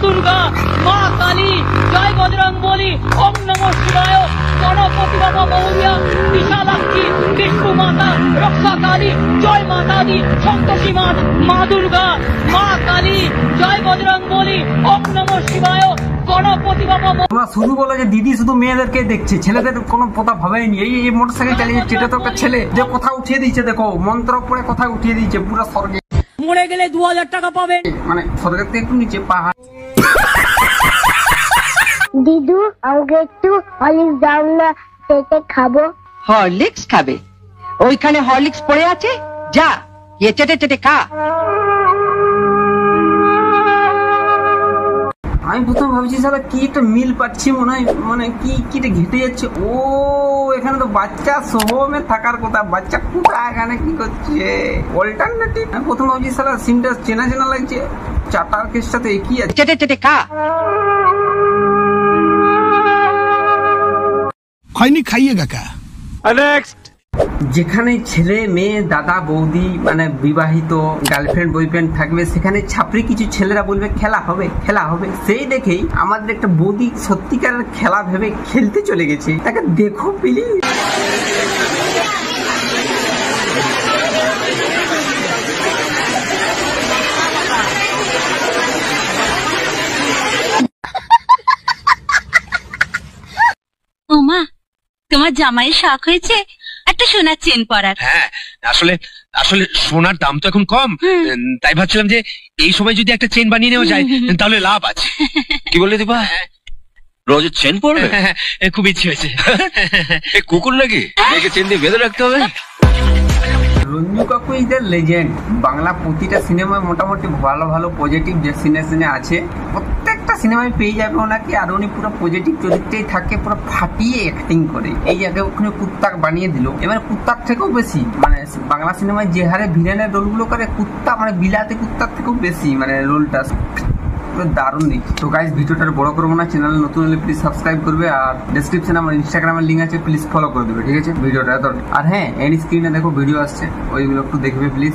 দুর্গা, মা কালী, জয় বজরংবলী, ওম নমঃ শিবায়, গণপতি বাবা মৌরিয়া, বিশালাক্ষী, বিষ্ণু মাতা, রক্ষা কালী, জয় মাতা দি, সন্তোষী মা, মা দুর্গা, মা কালী, জয় বজরংবলী, ওম নমঃ শিবায়, গণপতি বাবা। তোমরা শুধু বলো যে দিদি শুধু মেয়েদেরকে দেখছে, ছেলেদের কোনো কথা ভাবেনি। এই মোটরসাইকেল চালিয়ে যেটা তো একটা ছেলে যে কথা উঠিয়ে দিয়েছে, দেখো মন্ত্র পড়ে কথা উঠিয়ে দিয়েছে পুরো স্বর্গে। মরে গেলে 2000 টাকা পাবেন, মানে স্বর্গের থেকে একটু নিচে পাহাড়। দিদু আমাকে একটু হরলিক্স দাও না, খেতে খাবো। হরলিক্স খাবে? ওইখানে হরলিক্স পড়ে আছে, যা গিয়ে চেটে চেটে খা। আমি প্রথম ভাবছি সারা কি একটা মিল পাচ্ছি মনে হয়, মানে কি কিটা ঘেটে যাচ্ছে। ও এখানে তো বাচ্চা সোহমে থাকার কথা, বাচ্চা কোথা এখানে কি করছে অল্টারনেটিভ। আমি প্রথম ভাবছি সারা সিনটা চেনা চেনা লাগছে, চাটার কেসটাতে একই আছে। চেটে চেটে খা। खैनी खाइएगा क्या? नेक्स्ट। যেখানে ছেলে মেয়ে দাদা বৌদি মানে বিবাহিত গার্লফ্রেন্ড বয়ফ্রেন্ড থাকবে, সেখানে ছাপড়ি কিছু ছেলেরা বলবে খেলা হবে খেলা হবে। সেই দেখেই আমাদের একটা বৌদি সত্যিকারের খেলা ভেবে খেলতে চলে গেছে, তাকে দেখো প্লিজ। ওমা, তোমার জামাই শখ হয়েছে একটা সোনার চেন পরার? হ্যাঁ, আসলে আসলে সোনার দাম তো এখন কম, তাই ভাবছিলাম যে এই সময় যদি একটা চেন বানিয়ে নেওয়া যায় তাহলে লাভ আছে। কি বললি দীপা, রোজের চেন পড়বে? খুব ইচ্ছে হয়েছে। কুকুর নাকি একে চেন দিয়ে বেঁধে রাখতে হবে। রঞ্জু কাকু ইজ দ্য লেজেন্ড। বাংলা প্রতিটা সিনেমায় মোটামুটি ভালো ভালো পজিটিভ যে সিনে আছে, প্রত্যেকটা সিনেমায় পেয়ে যাবে ওনাকে। আর উনি পুরো পজিটিভ চরিত্রেই থাকে, পুরো ফাটিয়ে অ্যাক্টিং করে। এই জায়গায় ওখানে কুত্তাক বানিয়ে দিল, এবার কুত্তার থেকেও বেশি মানে বাংলা সিনেমায় যে হারে ভিলেনের রোলগুলো করে, কুত্তা মানে বিলাতে কুত্তার থেকেও বেশি মানে রোলটা দারুণ দেখি। তো গাইস ভিডিওটা বড় করবো না, চ্যানেলে নতুন হলে প্লিজ সাবস্ক্রাইব করবে, আর ডেসক্রিপশনে আমার ইনস্টাগ্রামের লিঙ্ক আছে, প্লিজ ফলো করে দেবে, ঠিক আছে ভিডিওটা। আর হ্যাঁ, এন্ড স্ক্রিনে দেখো ভিডিও আসছে, ওইগুলো একটু দেখবে প্লিজ।